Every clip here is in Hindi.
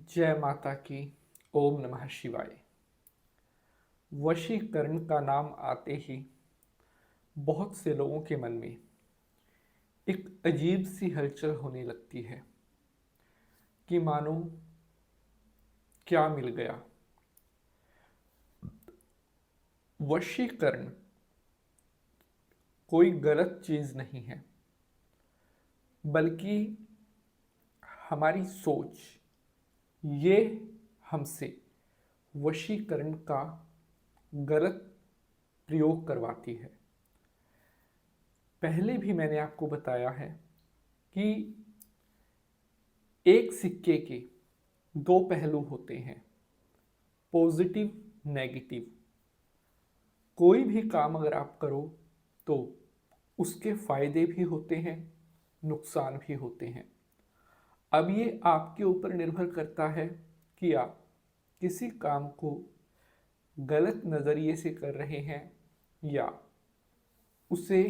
जय माता की। ओम नमः शिवाय। वशीकरण का नाम आते ही बहुत से लोगों के मन में एक अजीब सी हलचल होने लगती है कि मानो क्या मिल गया। वशीकरण कोई गलत चीज नहीं है, बल्कि हमारी सोच ये हमसे वशीकरण का गलत प्रयोग करवाती है। पहले भी मैंने आपको बताया है कि एक सिक्के के दो पहलू होते हैं, पॉजिटिव, नेगेटिव। कोई भी काम अगर आप करो तो उसके फायदे भी होते हैं, नुकसान भी होते हैं। अब ये आपके ऊपर निर्भर करता है कि आप किसी काम को गलत नज़रिए से कर रहे हैं या उसे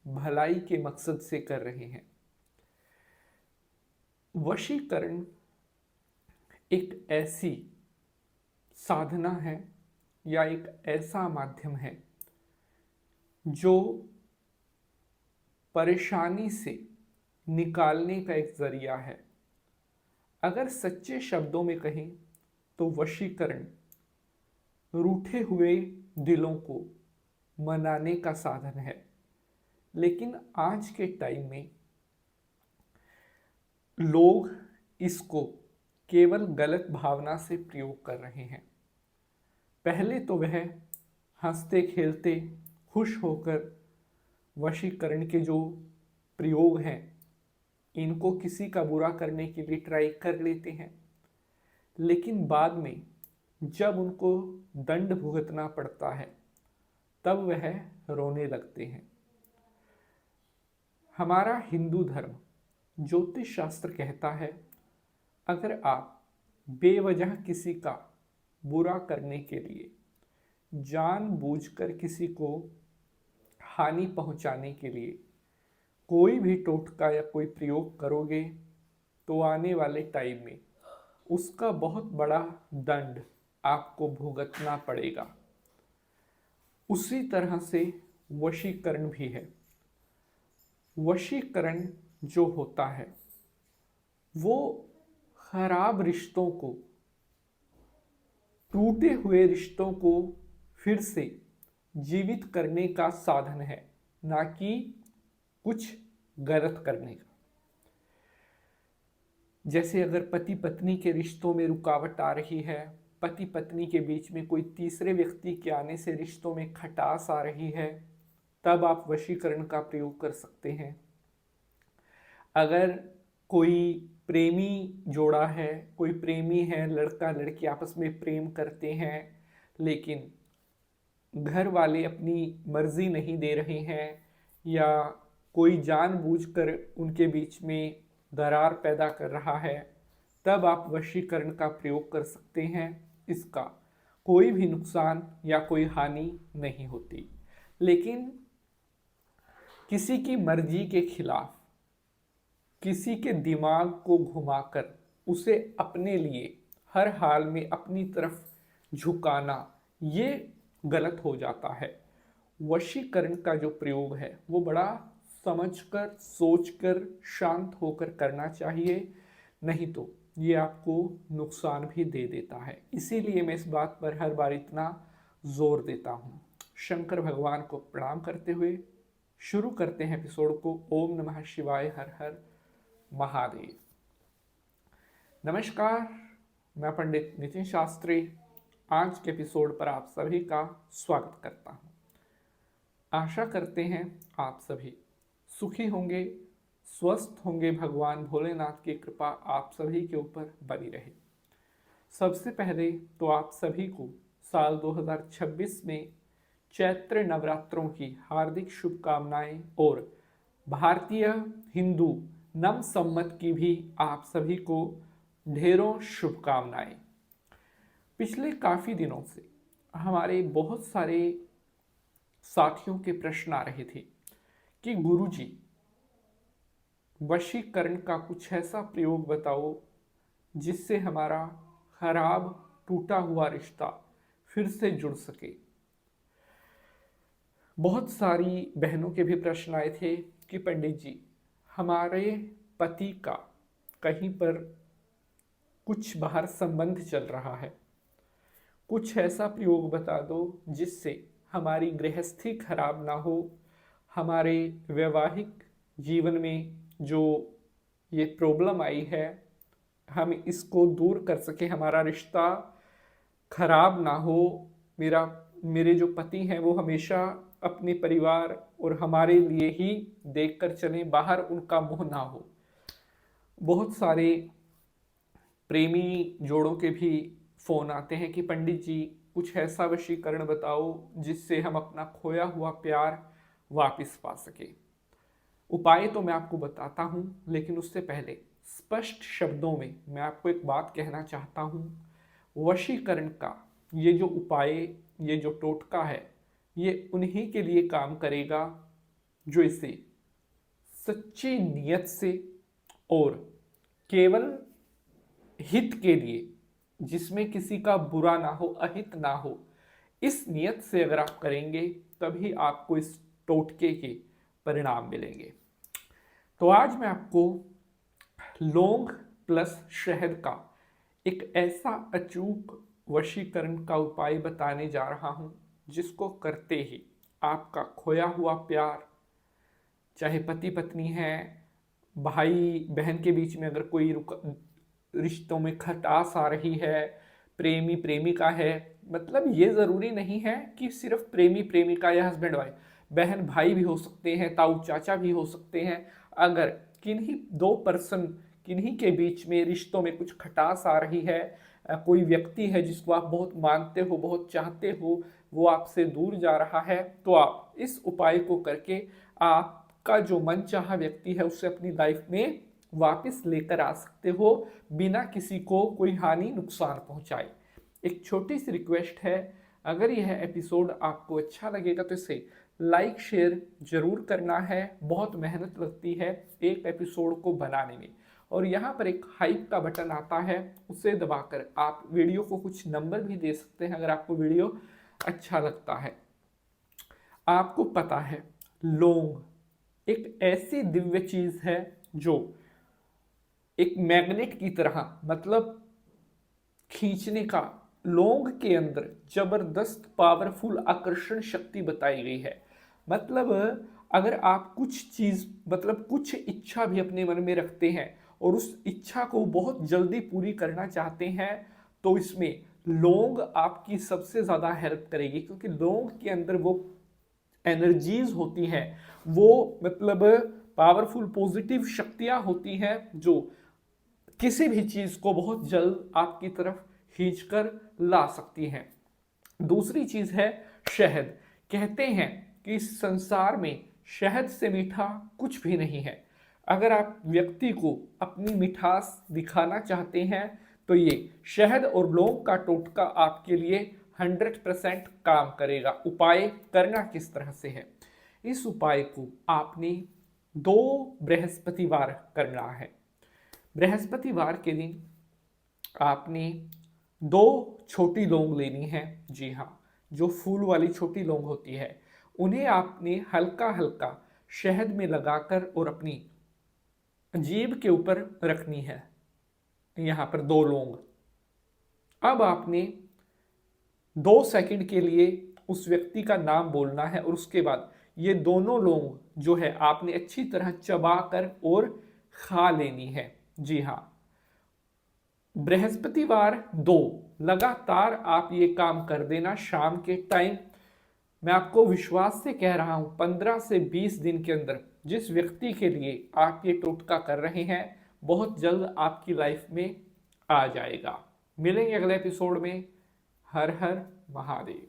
भलाई के मकसद से कर रहे हैं। वशीकरण एक ऐसी साधना है या एक ऐसा माध्यम है जो परेशानी से निकालने का एक जरिया है। अगर सच्चे शब्दों में कहें तो वशीकरण रूठे हुए दिलों को मनाने का साधन है। लेकिन आज के टाइम में लोग इसको केवल गलत भावना से प्रयोग कर रहे हैं। पहले तो वह हंसते खेलते खुश होकर वशीकरण के जो प्रयोग हैं इनको किसी का बुरा करने के लिए ट्राई कर लेते हैं, लेकिन बाद में जब उनको दंड भुगतना पड़ता है तब वह रोने लगते हैं। हमारा हिंदू धर्म ज्योतिष शास्त्र कहता है, अगर आप बेवजह किसी का बुरा करने के लिए जानबूझकर किसी को हानि पहुंचाने के लिए कोई भी टोटका या कोई प्रयोग करोगे तो आने वाले टाइम में उसका बहुत बड़ा दंड आपको भुगतना पड़ेगा। उसी तरह से वशीकरण भी है। वशीकरण जो होता है वो खराब रिश्तों को, टूटे हुए रिश्तों को फिर से जीवित करने का साधन है, ना कि कुछ गलत करने का। जैसे अगर पति पत्नी के रिश्तों में रुकावट आ रही है, पति पत्नी के बीच में कोई तीसरे व्यक्ति के आने से रिश्तों में खटास आ रही है, तब आप वशीकरण का प्रयोग कर सकते हैं। अगर कोई प्रेमी जोड़ा है, कोई प्रेमी है, लड़का लड़की आपस में प्रेम करते हैं, लेकिन घर वाले अपनी मर्जी नहीं दे रहे हैं या कोई जानबूझकर उनके बीच में दरार पैदा कर रहा है, तब आप वशीकरण का प्रयोग कर सकते हैं। इसका कोई भी नुकसान या कोई हानि नहीं होती। लेकिन किसी की मर्जी के खिलाफ किसी के दिमाग को घुमाकर उसे अपने लिए हर हाल में अपनी तरफ झुकाना, ये गलत हो जाता है। वशीकरण का जो प्रयोग है वो बड़ा समझकर, सोचकर, शांत होकर करना चाहिए, नहीं तो ये आपको नुकसान भी दे देता है। इसीलिए मैं इस बात पर हर बार इतना जोर देता हूँ। शंकर भगवान को प्रणाम करते हुए शुरू करते हैं एपिसोड को। ओम नमः शिवाय, हर हर महादेव। नमस्कार, मैं पंडित नितिन शास्त्री आज के एपिसोड पर आप सभी का स्वागत करता हूं। आशा करते हैं आप सभी सुखी होंगे, स्वस्थ होंगे। भगवान भोलेनाथ की कृपा आप सभी के ऊपर बनी रहे। सबसे पहले तो आप सभी को साल 2026 में चैत्र नवरात्रों की हार्दिक शुभकामनाएं और भारतीय हिंदू नव संवत की भी आप सभी को ढेरों शुभकामनाएं। पिछले काफ़ी दिनों से हमारे बहुत सारे साथियों के प्रश्न आ रहे थे कि गुरुजी, वशीकरण का कुछ ऐसा प्रयोग बताओ जिससे हमारा खराब टूटा हुआ रिश्ता फिर से जुड़ सके। बहुत सारी बहनों के भी प्रश्न आए थे कि पंडित जी, हमारे पति का कहीं पर कुछ बाहर संबंध चल रहा है, कुछ ऐसा प्रयोग बता दो जिससे हमारी गृहस्थी खराब ना हो, हमारे वैवाहिक जीवन में जो ये प्रॉब्लम आई है हम इसको दूर कर सके, हमारा रिश्ता खराब ना हो, मेरे जो पति हैं वो हमेशा अपने परिवार और हमारे लिए ही देखकर चलें, बाहर उनका मुंह ना हो। बहुत सारे प्रेमी जोड़ों के भी फोन आते हैं कि पंडित जी कुछ ऐसा वशीकरण बताओ जिससे हम अपना खोया हुआ प्यार वापस पा सके। उपाय तो मैं आपको बताता हूँ, लेकिन उससे पहले स्पष्ट शब्दों में मैं आपको एक बात कहना चाहता हूँ। वशीकरण का ये जो उपाय, ये जो टोटका है, ये उन्हीं के लिए काम करेगा जो इसे सच्ची नियत से और केवल हित के लिए, जिसमें किसी का बुरा ना हो, अहित ना हो, इस नियत से अगर आप करेंगे तभी आपको इस टोटके के परिणाम मिलेंगे। तो आज मैं आपको लौंग प्लस शहद का एक ऐसा अचूक वशीकरण का उपाय बताने जा रहा हूं जिसको करते ही आपका खोया हुआ प्यार, चाहे पति पत्नी है, भाई बहन के बीच में अगर कोई रिश्तों में खटास आ रही है, प्रेमी प्रेमिका है, मतलब ये ज़रूरी नहीं है कि सिर्फ प्रेमी प्रेमिका या हस्बैंड वाइफ, बहन भाई भी हो सकते हैं, ताऊ चाचा भी हो सकते हैं। अगर किन्हीं दो पर्सन, किन्हीं के बीच में रिश्तों में कुछ खटास आ रही है, कोई व्यक्ति है जिसको आप बहुत मानते हो, बहुत चाहते हो, वो आपसे दूर जा रहा है, तो आप इस उपाय को करके आपका जो मनचाहा व्यक्ति है उससे अपनी लाइफ में वापस लेकर आ सकते हो, बिना किसी को कोई हानि नुकसान पहुंचाए। एक छोटी सी रिक्वेस्ट है, अगर यह एपिसोड आपको अच्छा लगेगा तो इसे लाइक शेयर जरूर करना है। बहुत मेहनत लगती है एक एपिसोड को बनाने में, और यहाँ पर एक हाइप का बटन आता है, उसे दबाकर आप वीडियो को कुछ नंबर भी दे सकते हैं अगर आपको वीडियो अच्छा लगता है। आपको पता है लौंग एक ऐसी दिव्य चीज है जो एक मैग्नेट की तरह, मतलब खींचने का, लौंग के अंदर जबरदस्त पावरफुल आकर्षण शक्ति बताई गई है। मतलब अगर आप कुछ चीज, मतलब कुछ इच्छा भी अपने मन में रखते हैं और उस इच्छा को बहुत जल्दी पूरी करना चाहते हैं, तो इसमें लौंग आपकी सबसे ज्यादा हेल्प करेगी, क्योंकि लौंग के अंदर वो एनर्जीज होती हैं, वो मतलब पावरफुल पॉजिटिव शक्तियां होती हैं जो किसी भी चीज को बहुत जल्द आपकी तरफ खींच कर ला सकती हैं। दूसरी चीज है शहद। कहते हैं कि इस संसार में शहद से मीठा कुछ भी नहीं है। अगर आप व्यक्ति को अपनी मिठास दिखाना चाहते हैं तो ये शहद और लौंग का टोटका आपके लिए 100% काम करेगा। उपाय करना किस तरह से है? इस उपाय को आपने 2 बृहस्पतिवार करना है। बृहस्पतिवार के दिन आपने 2 छोटी लौंग लेनी है। जी हाँ, जो फूल वाली छोटी लौंग होती है, उन्हें आपने हल्का हल्का शहद में लगाकर और अपनी जीभ के ऊपर रखनी है। यहाँ पर 2 लौंग। अब आपने 2 सेकंड के लिए उस व्यक्ति का नाम बोलना है और उसके बाद ये दोनों लौंग जो है आपने अच्छी तरह चबाकर और खा लेनी है। जी हाँ, बृहस्पतिवार 2 लगातार आप ये काम कर देना शाम के टाइम। मैं आपको विश्वास से कह रहा हूं 15 से 20 दिन के अंदर जिस व्यक्ति के लिए आप ये टोटका कर रहे हैं, बहुत जल्द आपकी लाइफ में आ जाएगा। मिलेंगे अगले एपिसोड में। हर हर महादेव।